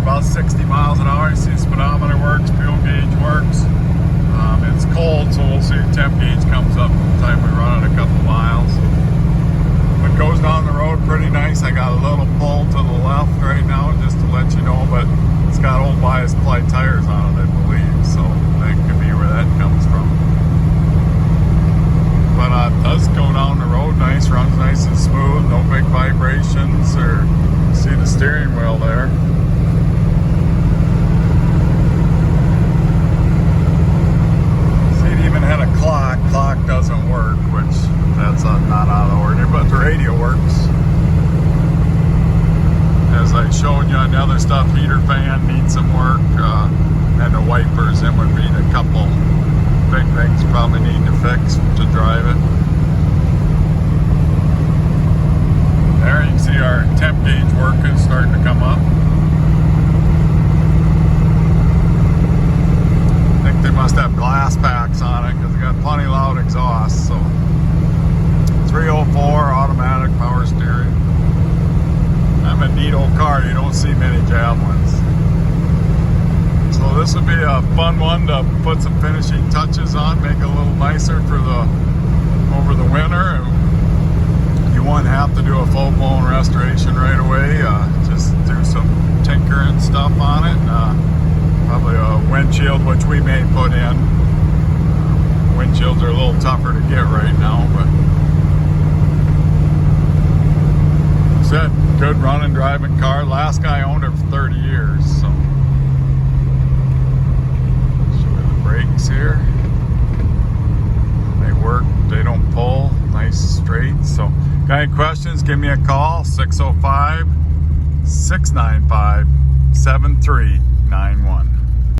about 60 miles an hour. You see the speedometer works, fuel gauge works. It's cold, so we'll see if temp gauge comes up by the time we run it a couple miles. It goes down the road pretty nice. I got a little pull to the left right now, just to let you know, but it's got old bias ply tires on it, I believe, so that could be where that comes from. But it does go down the road nice, runs nice and smooth, no big vibrations, or see the steering wheel there. See, it even had a clock. Clock doesn't work, which that's not out of the ordinary, but the radio works. As I showed you on the other stuff, heater fan needs some work, and the wipers, them would be the couple big things probably need to fix to drive it. There you can see our temp gauge working, starting to come up. I think they must have glass packs on it because they got plenty loud exhaust. So 304 automatic power steering. I'm a neat old car. You don't see many Javelins. So this would be a fun one to put some finishing touches on, make it a little nicer for over the winter. You wouldn't have to do a full-blown restoration right away. Just do some tinkering stuff on it. Probably a windshield, which we may put in. Windshields are a little tougher to get right now, but that's it. Good running, driving car. Last guy owned it for 30 years, so. Brakes here, they work, they don't pull, nice straight. So got any questions, give me a call, 605-695-7391.